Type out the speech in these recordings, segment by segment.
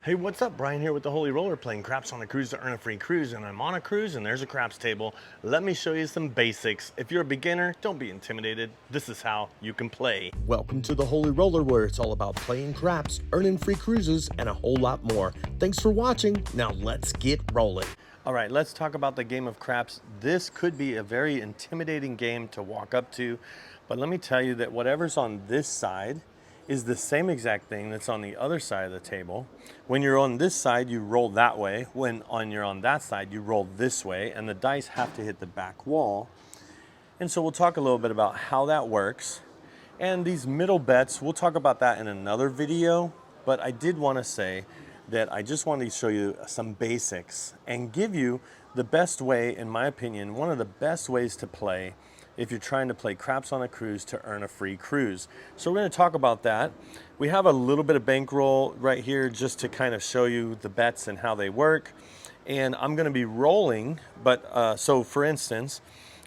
Hey, what's up? Brian here with the Holy Roller, playing craps on a cruise to earn a free cruise. And I'm on a cruise and there's a craps table. Let me show you some basics. If you're a beginner, don't be intimidated. This is how you can play. Welcome to the Holy Roller, where it's all about playing craps, earning free cruises, and a whole lot more. Thanks for watching. Now let's get rolling. All right, let's talk about the game of craps. This could be a very intimidating game to walk up to, but let me tell you that whatever's on this side is the same exact thing that's on the other side of the table. When you're on this side, you roll that way. When you're on that side, you roll this way, and the dice have to hit the back wall. And so we'll talk a little bit about how that works. And these middle bets, we'll talk about that in another video, but I did want to say that I just wanted to show you some basics and give you the best way, in my opinion, one of the best ways to play if you're trying to play craps on a cruise to earn a free cruise. So we're going to talk about that. We have a little bit of bankroll right here just to kind of show you the bets and how they work. And I'm going to be rolling, but so for instance,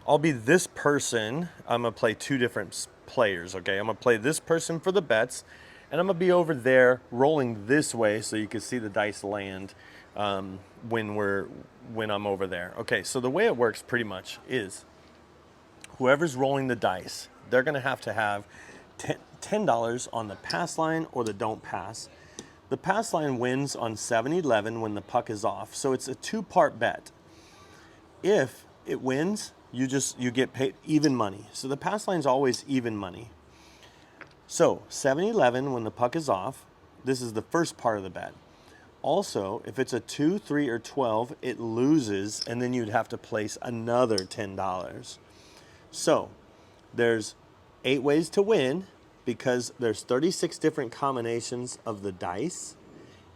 I'll be this person. I'm going to play two different players, okay? I'm going to play this person for the bets, and I'm going to be over there rolling this way so you can see the dice land when I'm over there. Okay, so the way it works pretty much is whoever's rolling the dice, they're going to have $10 on the pass line or the don't pass. The pass line wins on 7-11 when the puck is off. So it's a two-part bet. If it wins, you get paid even money. So the pass line's always even money. So 7-11 when the puck is off, this is the first part of the bet. Also, if it's a 2, 3, or 12, it loses, and then you'd have to place another $10. So there's 8 ways to win because there's 36 different combinations of the dice,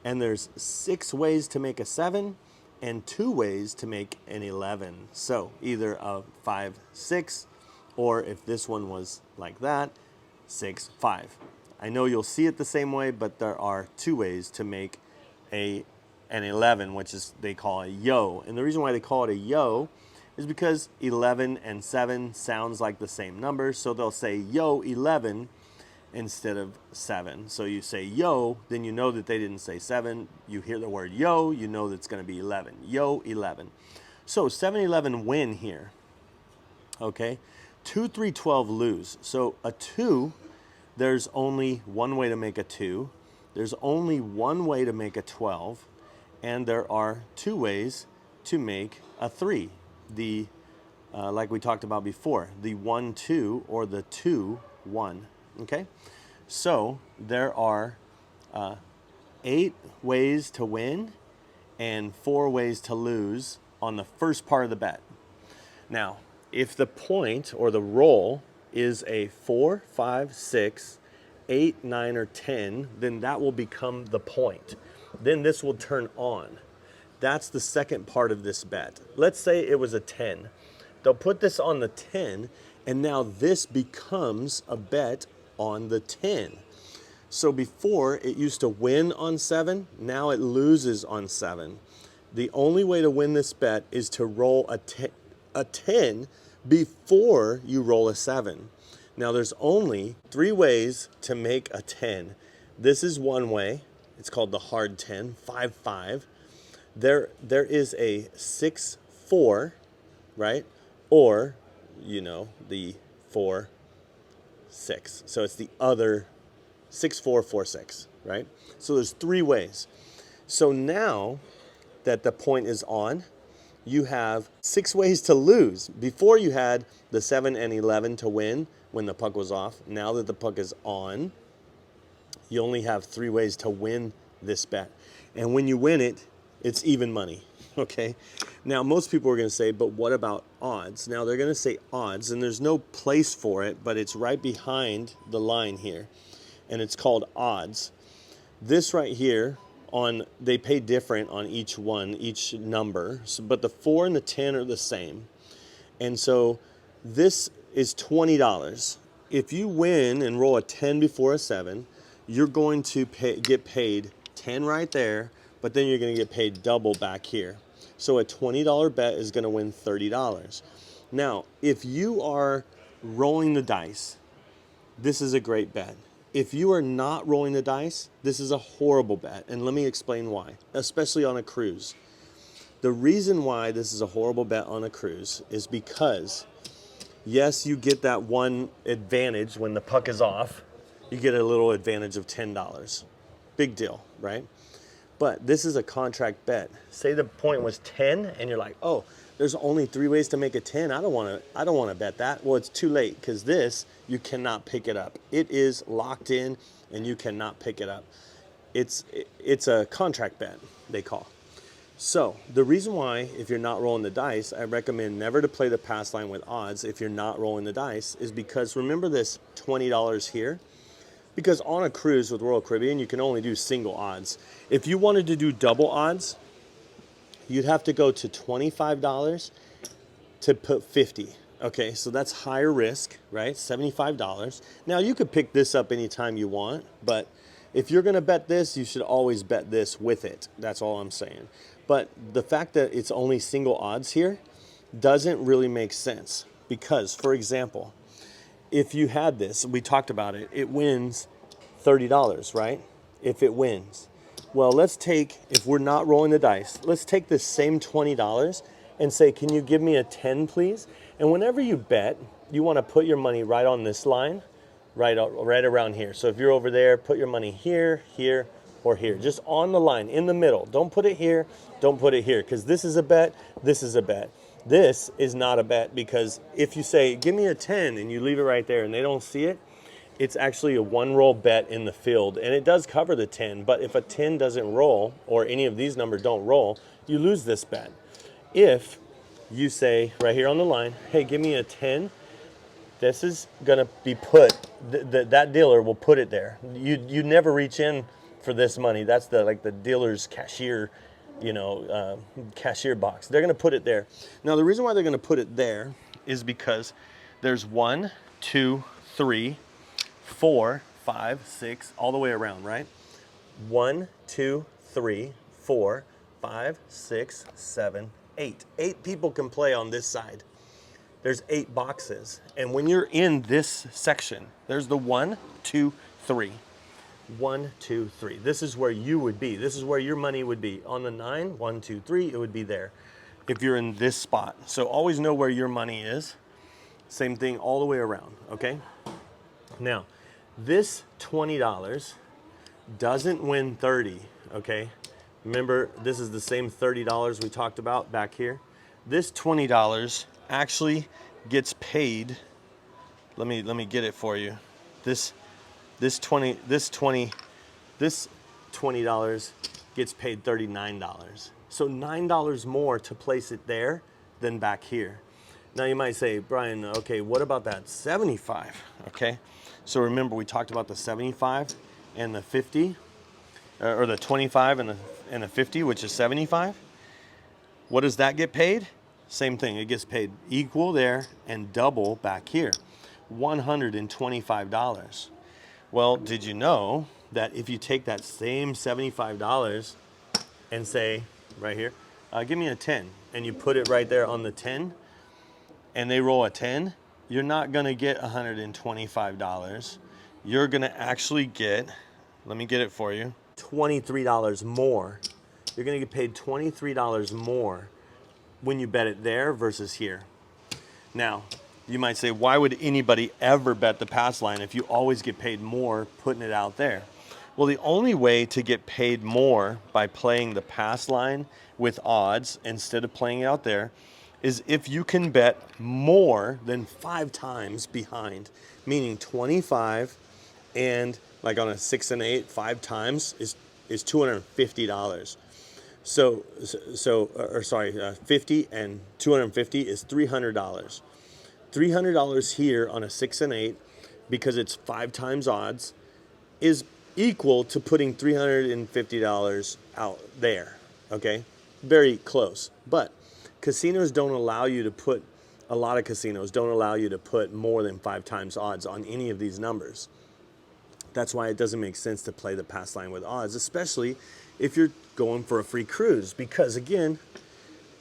and there's 6 ways to make a 7 and 2 ways to make an 11. So either a 5, 6, or if this one was like that, 6, 5. I know you'll see it the same way, but there are 2 ways to make an 11, which is they call a yo. And the reason why they call it a yo is because 11 and 7 sounds like the same number, so they'll say yo 11 instead of 7. So you say yo, then you know that they didn't say 7. You hear the word yo, you know that it's going to be 11. Yo 11. So 7-11 win here. Okay, 2, 3, 12 lose. So a 2, there's only one way to make a 2. There's only one way to make a 12, and there are 2 ways to make a 3. The like we talked about before, the 1, 2 or the 2, 1. Okay, so there are 8 ways to win and 4 ways to lose on the first part of the bet. Now, if the point or the roll is a 4, 5, 6, 8, 9, or 10, then that will become the point. Then this will turn on. That's the second part of this bet. Let's say it was a 10. They'll put this on the 10, and now this becomes a bet on the 10. So before, it used to win on 7. Now it loses on 7. The only way to win this bet is to roll a 10 before you roll a 7. Now there's only 3 ways to make a 10. This is one way. It's called the hard 10, 5, 5. There is a 6, 4, right? Or, the 4, 6. So it's the other 6, 4, 4, 6, right? So there's 3 ways. So now that the point is on, you have 6 ways to lose. Before you had the 7 and 11 to win when the puck was off. Now that the puck is on, you only have 3 ways to win this bet. And when you win it, it's even money, okay? Now, most people are going to say, but what about odds? Now, they're going to say odds, and there's no place for it, but it's right behind the line here, and it's called odds. This right here, they pay different on each one, each number, but the 4 and the 10 are the same. And so this is $20. If you win and roll a 10 before a 7, you're going to get paid 10 right there, but then you're going to get paid double back here. So a $20 bet is going to win $30. Now, if you are rolling the dice, this is a great bet. if you are not rolling the dice, this is a horrible bet. And let me explain why, especially on a cruise. The reason why this is a horrible bet on a cruise is because, yes, you get that one advantage when the puck is off. You get a little advantage of $10. Big deal, right? But this is a contract bet. Say the point was 10 and you're like, oh, there's only 3 ways to make a 10. I don't want to bet that. Well, it's too late, because this, you cannot pick it up. It is locked in and you cannot pick it up. It's a contract bet, they call. So the reason why, if you're not rolling the dice, I recommend never to play the pass line with odds if you're not rolling the dice, is because remember this $20 here? Because on a cruise with Royal Caribbean, you can only do single odds. If you wanted to do double odds, you'd have to go to $25 to put 50. Okay, so that's higher risk, right? $75. Now you could pick this up anytime you want, but if you're gonna bet this, you should always bet this with it. That's all I'm saying. But the fact that it's only single odds here doesn't really make sense, because, for example, if you had this, we talked about it, it wins $30, right? If it wins. Well, let's take, if we're not rolling the dice, let's take this same $20 and say, can you give me a 10, please? And whenever you bet, you want to put your money right on this line, right around here. So if you're over there, put your money here, here, or here. Just on the line, in the middle. Don't put it here, don't put it here, because this is a bet, this is a bet. This is not a bet, because if you say, give me a 10, and you leave it right there and they don't see it, it's actually a one roll bet in the field, and it does cover the 10, but if a 10 doesn't roll, or any of these numbers don't roll, you lose this bet. If you say right here on the line, hey, give me a 10, this is gonna be put, that dealer will put it there. You never reach in for this money. That's the dealer's cashier, cashier box. They're gonna put it there. Now the reason why they're gonna put it there is because there's 1, 2, 3, 4, 5, 6, all the way around, right? 1, 2, 3, 4, 5, 6, 7, 8. 8 people can play on this side. There's 8 boxes. And when you're in this section, there's the 1, 2, 3. 1, 2, 3. This is where you would be. This is where your money would be. On the 9, 1, 2, 3, it would be there if you're in this spot. So always know where your money is. Same thing all the way around, okay? Now, this $20 doesn't win 30, okay? Remember, this is the same $30 we talked about back here. This $20 actually gets paid. Let me get it for you. This $20 gets paid $39. So $9 more to place it there than back here. Now you might say, Brian, okay, what about that 75? Okay, so remember we talked about the 75 and the 50, or the 25 and the 50, which is 75. What does that get paid? Same thing, it gets paid equal there and double back here, $125. Well, did you know that if you take that same $75 and say, right here, give me a 10, and you put it right there on the 10, and they roll a 10, you're not gonna get $125. You're gonna actually get, let me get it for you, $23 more. You're gonna get paid $23 more when you bet it there versus here. Now, you might say, why would anybody ever bet the pass line if you always get paid more putting it out there? Well, the only way to get paid more by playing the pass line with odds instead of playing it out there is if you can bet more than 5 times behind, meaning 25, and like on a 6 and 8, 5 times is $250. So 50 and 250 is $300. $300 here on a 6 and 8, because it's 5 times odds, is equal to putting $350 out there, okay? Very close. But casinos don't allow you to put, a lot of casinos don't allow you to put more than 5 times odds on any of these numbers. That's why it doesn't make sense to play the pass line with odds, especially if you're going for a free cruise, because again,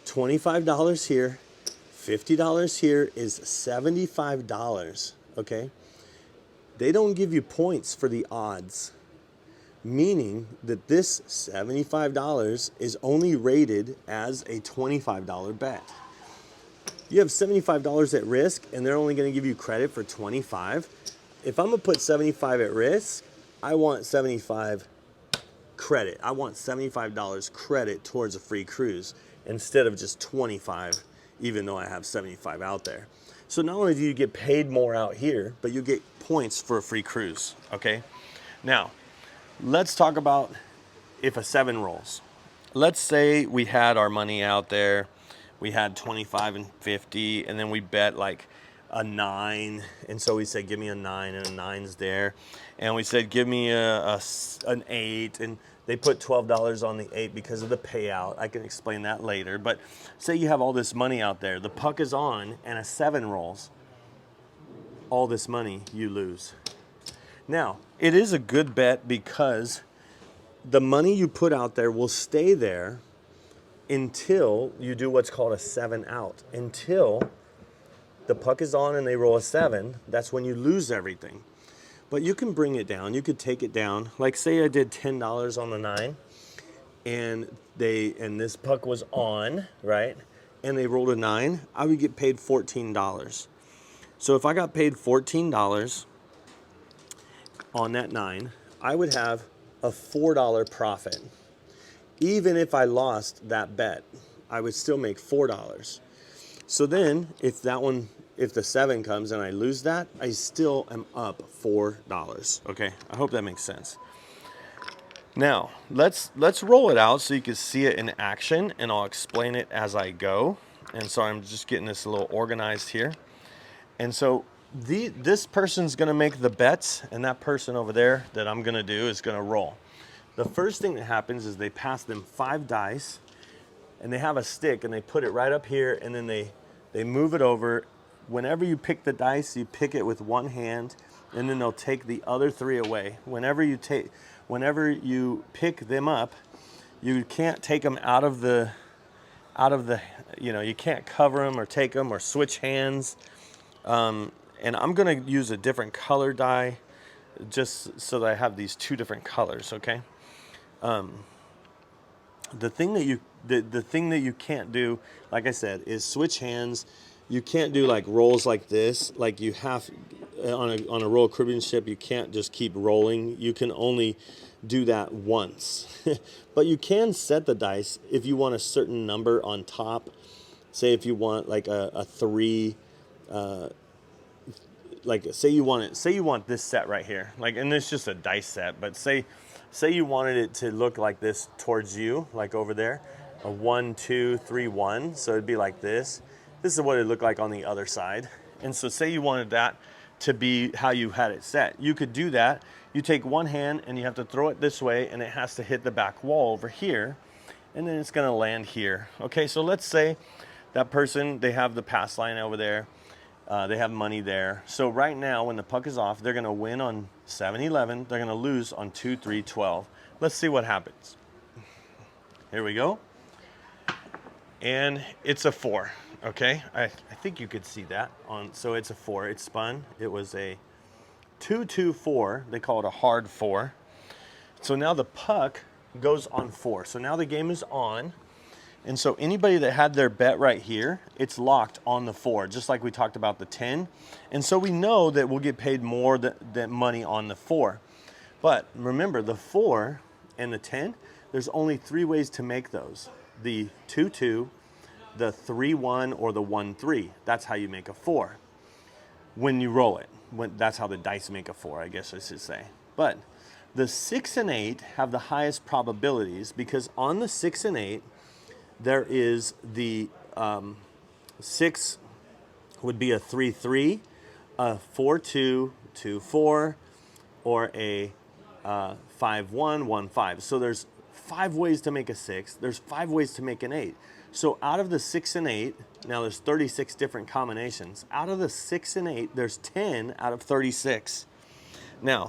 $25 here, $50 here is $75, okay? they don't give you points for the odds, meaning that this $75 is only rated as a $25 bet. You have $75 at risk and they're only going to give you credit for 25. If I'm going to put 75 at risk, I want 75 credit. I want $75 credit towards a free cruise instead of just 25, even though I have 75 out there. So not only do you get paid more out here, but you get points for a free cruise, okay? Now, let's talk about if a 7 rolls. Let's say we had our money out there, we had 25 and 50, and then we bet like a 9, and so we said give me a 9, and a 9's there, and we said give me an 8, and they put $12 on the 8 because of the payout. I can explain that later, but say you have all this money out there, the puck is on, and a 7 rolls. All this money you lose. Now, it is a good bet because the money you put out there will stay there until you do what's called a 7 out. Until the puck is on and they roll a 7, that's when you lose everything. But you can bring it down. You could take it down. Like say I did $10 on the 9 and this puck was on, right? And they rolled a 9, I would get paid $14. So if I got paid $14 on that 9, I would have a $4 profit. Even if I lost that bet, I would still make $4. So then if the 7 comes and I lose that, I still am up $4. Okay, I hope that makes sense. Now, let's roll it out so you can see it in action, and I'll explain it as I go. And so I'm just getting this a little organized here. And so this person's gonna make the bets, and that person over there that I'm gonna do is gonna roll. The first thing that happens is they pass them 5 dice, and they have a stick, and they put it right up here, and then they move it over. Whenever you pick the dice, you pick it with one hand, and then they'll take the other 3 away. Whenever you pick them up, you can't take them out of the, you can't cover them or take them or switch hands. And I'm gonna use a different color die just so that I have these 2 different colors, okay? The thing that you can't do, like I said, is switch hands. You can't do like rolls like this. Like you have on a Royal Caribbean ship, you can't just keep rolling. You can only do that once. But you can set the dice if you want a certain number on top. Say if you want like a 3, like say you want this set right here. Like, and it's just a dice set, but say you wanted it to look like this towards you, like over there, a 1, 2, 3, 1. So it'd be like this. This is what it looked like on the other side. And so say you wanted that to be how you had it set. You could do that. You take one hand and you have to throw it this way, and it has to hit the back wall over here, and then it's gonna land here. Okay, so let's say that person, they have the pass line over there. They have money there. So right now, when the puck is off, they're gonna win on 7-11. They're gonna lose on 2-3-12. Let's see what happens. Here we go. And it's a 4, okay? I think you could see that. So it's a 4, it spun. It was a 2-2-4, they call it a hard 4. So now the puck goes on 4. So now the game is on. And so anybody that had their bet right here, it's locked on the 4, just like we talked about the 10. And so we know that we'll get paid more than money on the 4. But remember, the 4 and the 10, there's only 3 ways to make those. The 2-2, the 3-1, or the 1-3. That's how you make a 4 when you roll it. That's how the dice make a 4, I guess I should say. But the 6 and 8 have the highest probabilities because on the 6 and 8, there is the 6 would be a 3-3, a 4-2, 2-4, or a 5-1, 1-5. So there's 5 ways to make a 6. There's 5 ways to make an 8. So out of the 6 and 8, now there's 36 different combinations. Out of the 6 and 8, there's 10 out of 36. Now,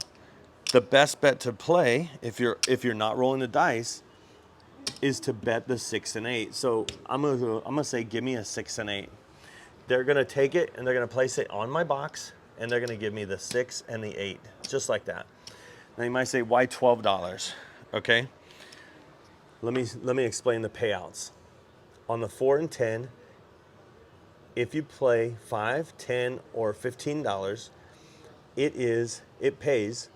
the best bet to play if you're not rolling the dice is to bet the 6 and 8. So I'm gonna say give me a 6 and 8. They're gonna take it and they're gonna place it on my box, and they're gonna give me the 6 and the 8, just like that. Now you might say, why $12? Okay, let me explain the payouts. On the 4 and 10, if you play $5, $10, or $15, it pays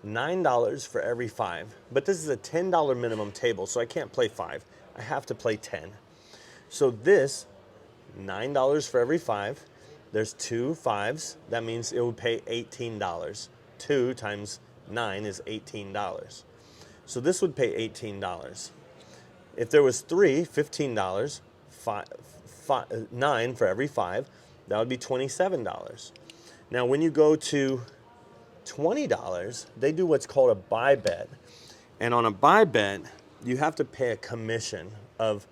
$9 for every 5. But this is a $10 minimum table, so I can't play 5. I have to play 10. So this, $9 for every 5. There's 2 5s. That means it would pay $18. 2 times 9 is $18. So this would pay $18. If there was 3, $15, 9 for every 5, that would be $27. Now when you go to $20, they do what's called a buy bet. And on a buy bet, you have to pay a commission of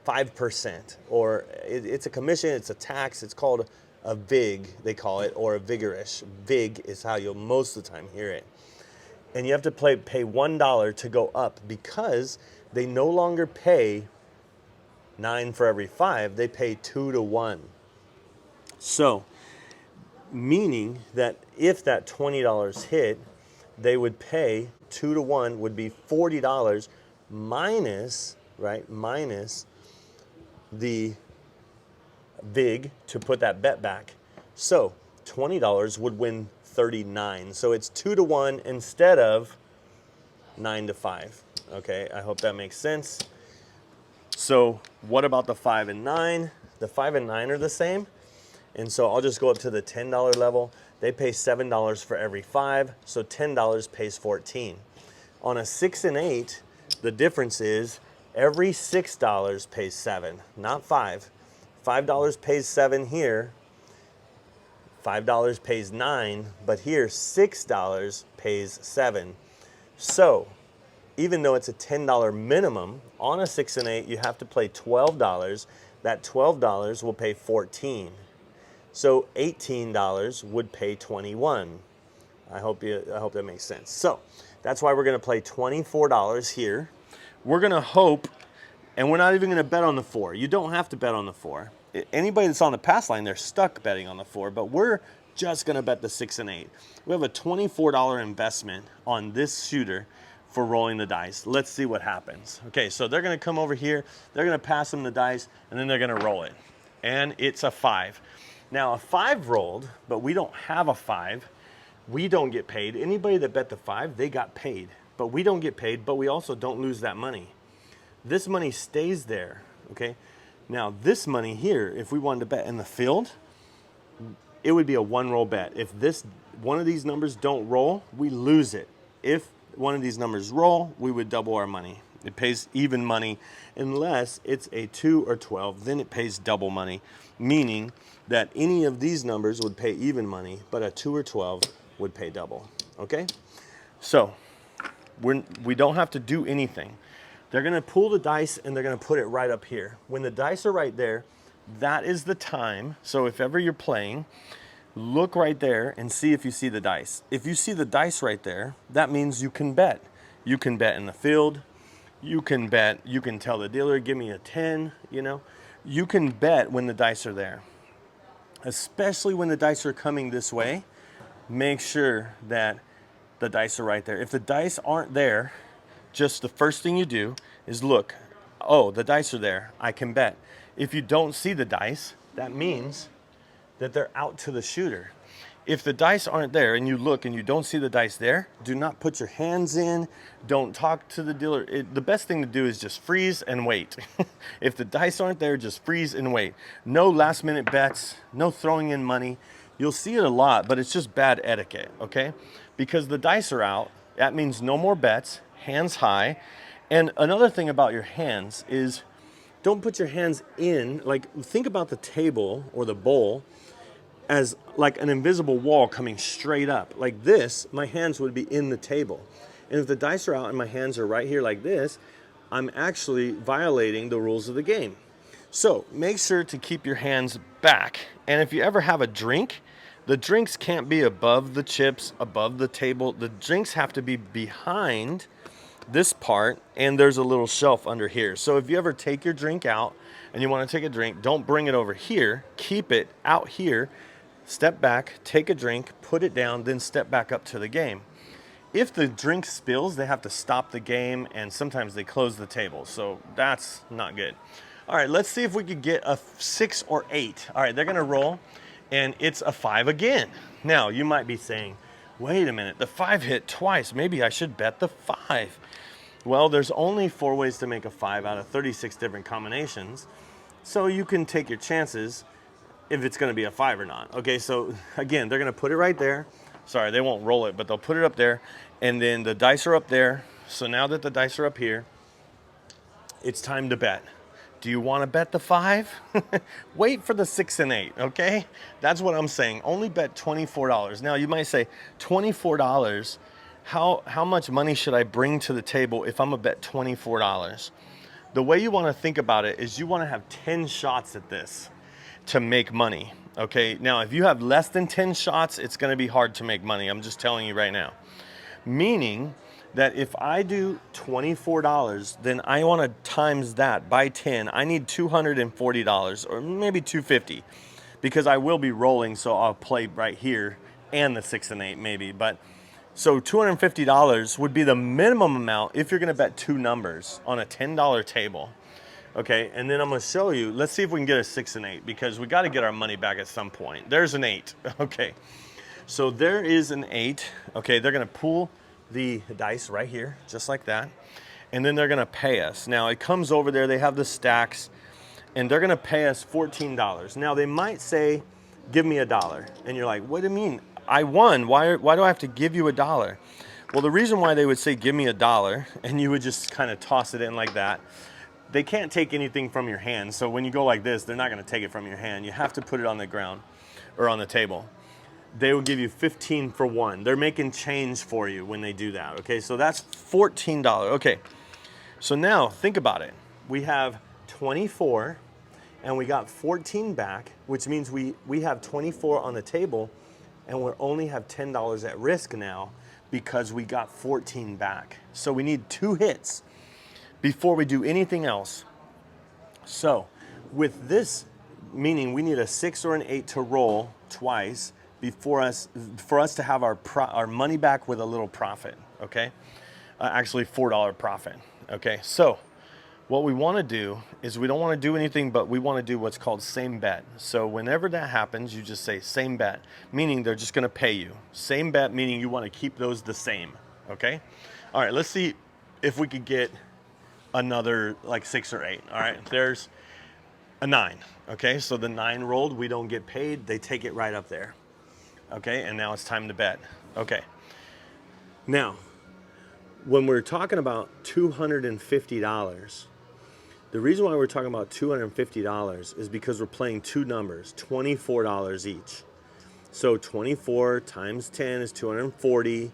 5%, or it's a commission, it's a tax, it's called a VIG, they call it, or a vigorish. VIG is how you'll most of the time hear it. And you have to pay $1 to go up, because they no longer pay 9 for every 5, they pay 2 to 1. So, meaning that if that $20 hit, they would pay 2 to 1 would be $40 minus, right, minus the VIG to put that bet back. So $20 would win 39. So it's 2 to 1 instead of 9 to 5. Okay, I hope that makes sense. So what about the 5 and 9? The 5 and 9 are the same. And so I'll just go up to the $10 level. They pay $7 for every 5, so $10 pays 14. On a 6 and 8, the difference is every $6 pays 7, not 5. $5 pays 7 here, $5 pays 9, but here $6 pays 7. So even though it's a $10 minimum, on a 6 and 8 you have to play $12. That $12 will pay 14. So $18 would pay 21. I hope that makes sense. So that's why we're going to play $24 here. We're going to hope, and we're not even going to bet on the 4. You don't have to bet on the 4. Anybody that's on the pass line, they're stuck betting on the 4, but we're just going to bet the 6 and 8. We have a $24 investment on this shooter for rolling the dice. Let's see what happens. Okay, so they're going to come over here, they're going to pass them the dice, and then they're going to roll it. And it's a 5. Now a 5 rolled, but we don't have a 5. We don't get paid. Anybody that bet the 5, they got paid. But we don't get paid, but we also don't lose that money. This money stays there, okay? Now this money here, if we wanted to bet in the field, it would be a 1-roll bet. If one of these numbers don't roll, we lose it. If one of these numbers roll, we would double our money. It pays even money unless it's a 2 or 12, then it pays double money, meaning that any of these numbers would pay even money, but a 2 or 12 would pay double, okay? So we don't have to do anything. They're gonna pull the dice and they're gonna put it right up here. When the dice are right there, that is the time. So if ever you're playing, look right there and see if you see the dice. If you see the dice right there, that means you can bet. You can bet in the field. You can bet, you can tell the dealer, give me a 10, you know. You can bet when the dice are there. Especially when the dice are coming this way, make sure that the dice are right there. If the dice aren't there, just the first thing you do is look, oh, the dice are there, I can bet. If you don't see the dice, that means that they're out to the shooter. If the dice aren't there and you look and you don't see the dice there, do not put your hands in, don't talk to the dealer. The best thing to do is just freeze and wait. If the dice aren't there, just freeze and wait. No last minute bets, no throwing in money. You'll see it a lot, but it's just bad etiquette, okay? Because the dice are out, that means no more bets, hands high. And another thing about your hands is don't put your hands in, like think about the table or the bowl as like an invisible wall coming straight up. Like this, my hands would be in the table. And if the dice are out and my hands are right here like this, I'm actually violating the rules of the game. So make sure to keep your hands back. And if you ever have a drink, the drinks can't be above the chips, above the table. The drinks have to be behind this part, and there's a little shelf under here. So if you ever take your drink out and you want to take a drink, don't bring it over here. Keep it out here step back, take a drink, put it down, then step back up to the game. If the drink spills, they have to stop the game, and sometimes they close the table. So that's not good. All right, let's see if we could get a 6 or 8. All right, they're gonna roll, and it's a 5 again. Now, you might be saying, wait a minute, the 5 hit twice. Maybe I should bet the 5. Well, there's only 4 ways to make a 5 out of 36 different combinations. So you can take your chances if it's gonna be a 5 or not. Okay, so again, they're gonna put it right there. Sorry, they won't roll it, but they'll put it up there, and then the dice are up there. So now that the dice are up here, it's time to bet. Do you want to bet the 5? Wait for the 6 and 8, okay? That's what I'm saying. Only bet $24. Now you might say, $24, how much money should I bring to the table if I'm gonna bet $24? The way you want to think about it is you want to have 10 shots at this to make money. Okay, now if you have less than 10 shots, it's gonna be hard to make money. I'm just telling you right now. Meaning that if I do $24, then I wanna times that by 10. I need $240 or maybe $250 because I will be rolling, so I'll play right here and the 6 and 8 maybe. But so $250 would be the minimum amount if you're gonna bet 2 numbers on a $10 table. Okay, and then I'm gonna show you, let's see if we can get a 6 and 8 because we gotta get our money back at some point. There's an 8, okay. So there is an 8, okay, they're gonna pull the dice right here, just like that, and then they're gonna pay us. Now it comes over there, they have the stacks, and they're gonna pay us $14. Now they might say, give me $1, and you're like, what do you mean? I won, why do I have to give you $1? Well, the reason why they would say, give me $1, and you would just kind of toss it in like that, they can't take anything from your hand. So when you go like this, they're not gonna take it from your hand. You have to put it on the ground or on the table. They will give you 15 for 1. They're making change for you when they do that, okay? So that's $14, okay. So now think about it. We have 24 and we got 14 back, which means we have 24 on the table and we only have $10 at risk now because we got 14 back. So we need 2 hits before we do anything else. So with this, meaning we need a 6 or an 8 to roll twice for us to have our money back with a little profit, okay? Actually $4 profit, okay? So what we wanna do is we don't wanna do anything, but we wanna do what's called same bet. So whenever that happens, you just say same bet, meaning they're just gonna pay you. Same bet, meaning you wanna keep those the same, okay? All right, let's see if we could get another like 6 or 8. All right, there's a 9. Okay, so the 9 rolled, we don't get paid, they take it right up there. Okay, and now it's time to bet. Okay, now when we're talking about $250, the reason why we're talking about $250 is because we're playing 2 numbers, $24 each. So 24 times 10 is 240.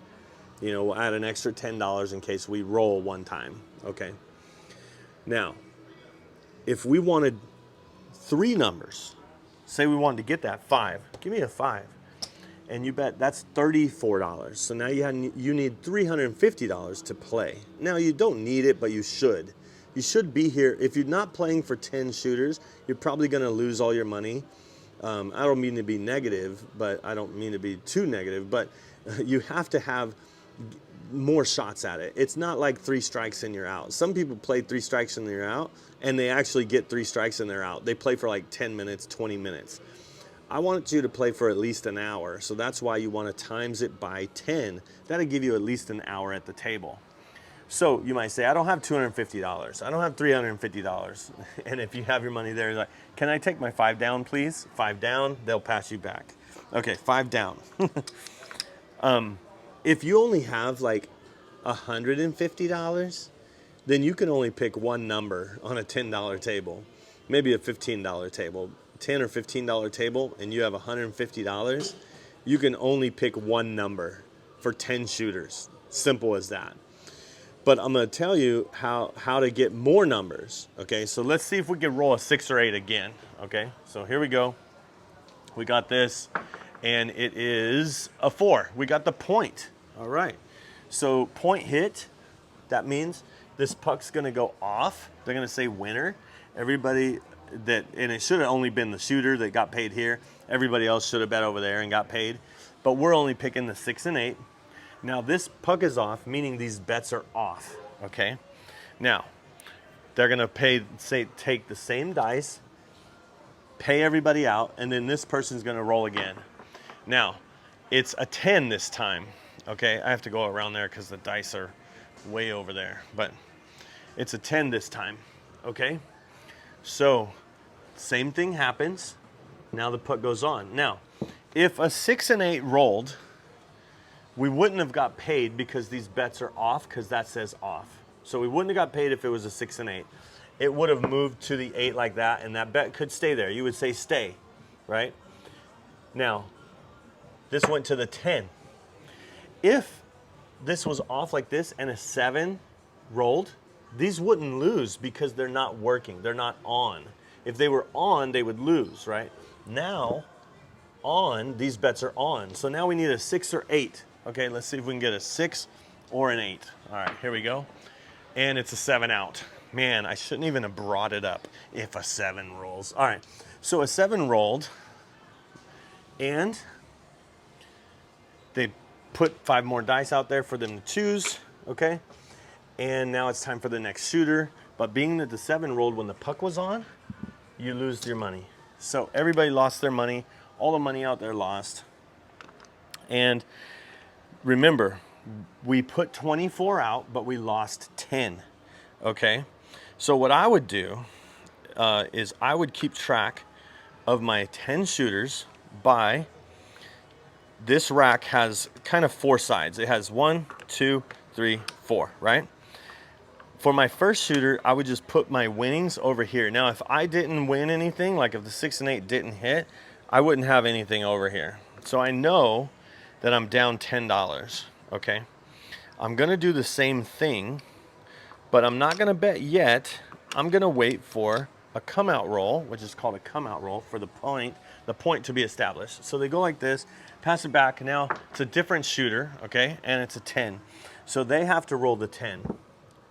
You know, we'll add an extra $10 in case we roll one time. Okay. Now, if we wanted 3 numbers, say we wanted to get that 5, give me a 5, and you bet that's $34. So now you need $350 to play. Now you don't need it, but you should. You should be here. If you're not playing for 10 shooters, you're probably gonna lose all your money. I don't mean to be negative, but I don't mean to be too negative, but you have to have more shots at it. It's not like 3 strikes and you're out. Some people play 3 strikes and they're out, and they actually get 3 strikes and they're out. They play for like 10 minutes, 20 minutes. I want you to play for at least an hour, so that's why you want to times it by 10. That'll give you at least an hour at the table. So you might say, I don't have $250. I don't have $350. And if you have your money there, you're like, can I take my 5 down, please? 5 down, they'll pass you back. Okay, 5 down. If you only have like $150, then you can only pick one number on a $10 table, maybe a $15 table, $10 or $15 table, and you have $150, you can only pick one number for 10 shooters. Simple as that. But I'm gonna tell you how to get more numbers, okay? So let's see if we can roll a 6 or 8 again, okay? So here we go. We got this, and it is a 4. We got the point, all right. So point hit, that means this puck's gonna go off. They're gonna say winner. Everybody and it should have only been the shooter that got paid here. Everybody else should have bet over there and got paid. But we're only picking the 6 and 8. Now this puck is off, meaning these bets are off, okay? Now, they're gonna take the same dice, pay everybody out, and then this person's gonna roll again. Now, it's a 10 this time, okay? I have to go around there because the dice are way over there, but it's a 10 this time, okay? So, same thing happens. Now the puck goes on. Now, if a 6 and 8 rolled, we wouldn't have got paid because these bets are off, because that says off. So we wouldn't have got paid if it was a 6 and 8. It would have moved to the 8 like that, and that bet could stay there. You would say stay, right? Now, this went to the 10. If this was off like this and a 7 rolled, these wouldn't lose because they're not working. They're not on. If they were on, they would lose, right? Now, on, these bets are on. So now we need a 6 or 8. Okay, let's see if we can get a 6 or an 8. All right, here we go. And it's a 7 out. Man, I shouldn't even have brought it up if a 7 rolls. All right, so a 7 rolled, and they put 5 more dice out there for them to choose, okay? And now it's time for the next shooter. But being that the 7 rolled when the puck was on, you lose your money. So everybody lost their money. All the money out there lost. And remember, we put 24 out, but we lost 10, okay? So what I would do is I would keep track of my 10 shooters by, this rack has kind of 4 sides. It has 1, 2, 3, 4, right? For my first shooter, I would just put my winnings over here. Now, if I didn't win anything, like if the 6 and 8 didn't hit, I wouldn't have anything over here. So I know that I'm down $10, okay? I'm gonna do the same thing, but I'm not gonna bet yet. I'm gonna wait for a come out roll, which is called a come out roll, for the point to be established. So they go like this, pass it back. Now it's a different shooter, okay? And it's a 10. So they have to roll the 10.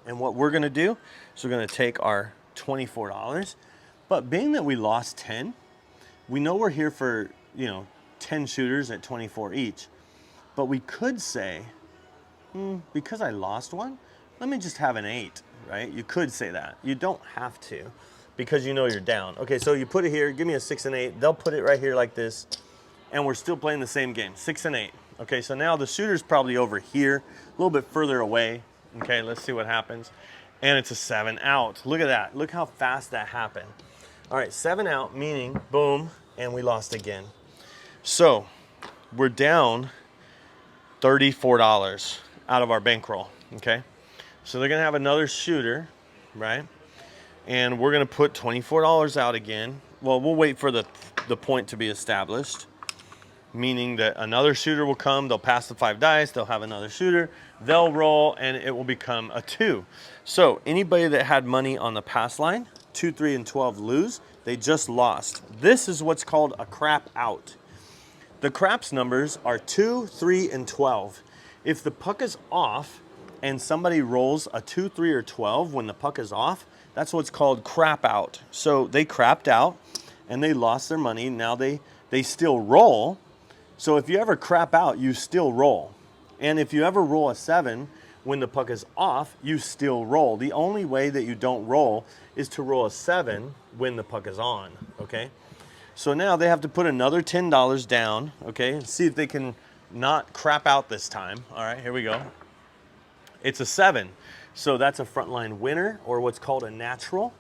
And what we're gonna do is we're gonna take our $24, but being that we lost 10, we know we're here for, 10 shooters at 24 each. But we could say, because I lost one, let me just have an 8, right? You could say that. You don't have to, because you know you're down. Okay, so you put it here, give me a 6 and 8. They'll put it right here like this, and we're still playing the same game, 6 and 8. Okay, so now the shooter's probably over here, a little bit further away. Okay, let's see what happens. And it's a 7 out. Look at that. Look how fast that happened. All right, 7 out, meaning boom, and we lost again. So we're down $34 out of our bankroll, okay? So they're gonna have another shooter, right? And we're gonna put $24 out again. Well, we'll wait for the point to be established, meaning that another shooter will come, they'll pass the 5 dice, they'll have another shooter, they'll roll, and it will become a 2. So anybody that had money on the pass line, 2, 3, and 12 lose, they just lost. This is what's called a crap out. The craps numbers are 2, 3, and 12. If the puck is off and somebody rolls a 2, 3, or 12 when the puck is off, that's what's called crap out. So they crapped out and they lost their money. Now they still roll. So if you ever crap out, you still roll. And if you ever roll a 7 when the puck is off, you still roll. The only way that you don't roll is to roll a 7 when the puck is on, okay? So now they have to put another $10 down, okay, and see if they can not crap out this time. All right, here we go. It's a 7. So that's a frontline winner, or what's called a natural.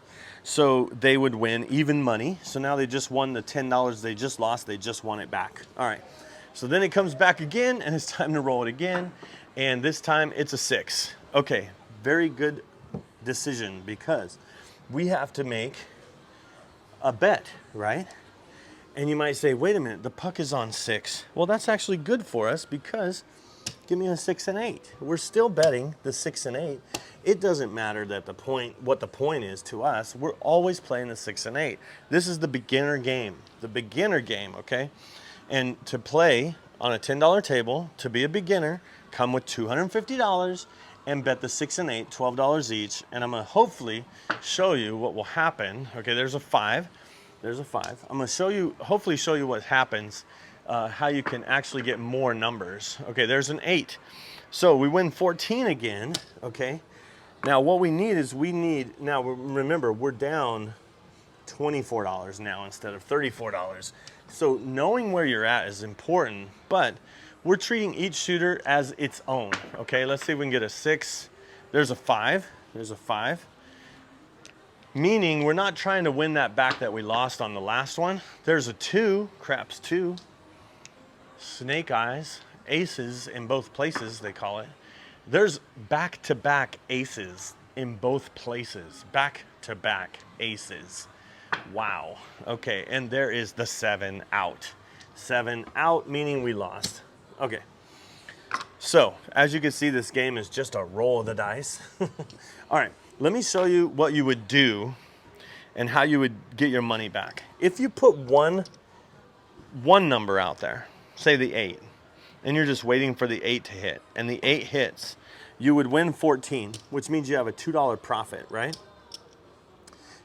So they would win even money. So now they just won the $10 they just lost. They just won it back. All right. So then it comes back again, and it's time to roll it again. And this time it's a 6. Okay, very good decision, because we have to make a bet, right? And you might say, wait a minute, the puck is on 6. Well, that's actually good for us, because give me a 6 and 8. We're still betting the 6 and 8. It doesn't matter that what the point is to us. We're always playing the 6 and 8. This is the beginner game. The beginner game, okay? And to play on a $10 table, to be a beginner, come with $250 and bet the 6 and 8, $12 each, and I'm gonna hopefully show you what will happen. Okay, there's a 5. There's a 5. I'm gonna hopefully show you what happens, how you can actually get more numbers. Okay, there's an 8. So we win 14 again, okay? Now what we need is now remember, we're down $24 now instead of $34. So knowing where you're at is important, but we're treating each shooter as its own, okay? Let's see if we can get a 6. There's a 5. There's a 5. Meaning we're not trying to win that back that we lost on the last one. There's a 2, craps 2. Snake eyes, aces in both places, they call it. There's back-to-back aces in both places. Back-to-back aces. Wow. Okay, and there is the 7 out. 7 out, meaning we lost. Okay. So, as you can see, this game is just a roll of the dice. All right, let me show you what you would do and how you would get your money back. If you put one number out there, say the 8, and you're just waiting for the 8 to hit, and the 8 hits, you would win 14, which means you have a $2 profit, right?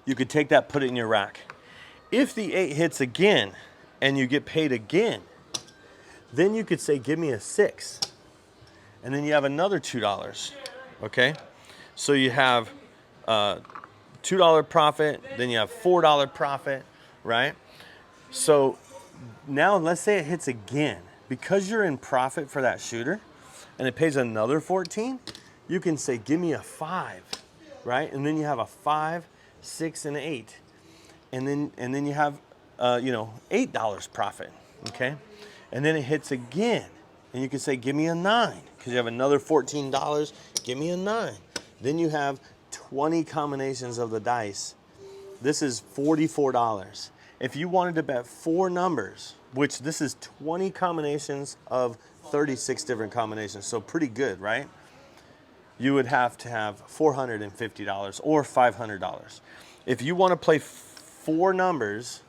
You could take that, put it in your rack. If the 8 hits again, and you get paid again, then you could say, give me a 6. And then you have another $2, okay? So you have $2 profit, then you have $4 profit, right? So now let's say it hits again. Because you're in profit for that shooter, and it pays another 14, you can say, give me a 5, right? And then you have a 5, 6, and 8. And then you have, $8 profit, okay? And then it hits again, and you can say, give me a 9, because you have another $14, give me a 9. Then you have 20 combinations of the dice. This is $44. If you wanted to bet 4 numbers, which this is 20 combinations of 36 different combinations, so pretty good, right? You would have to have $450 or $500. If you want to play 4 numbers,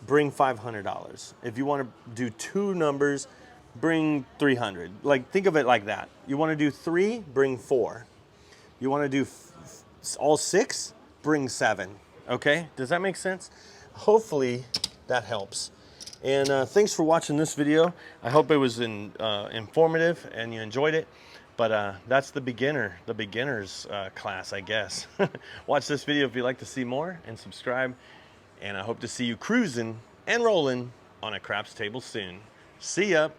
bring $500. If you want to do 2 numbers, bring $300. Like, think of it like that. You want to do 3, bring 4. You want to do all 6, bring 7. Okay, does that make sense? Hopefully that helps. And thanks for watching this video. I hope it was informative and you enjoyed it. But that's the beginner's class, I guess. Watch this video if you'd like to see more, and subscribe. And I hope to see you cruising and rolling on a craps table soon. See ya.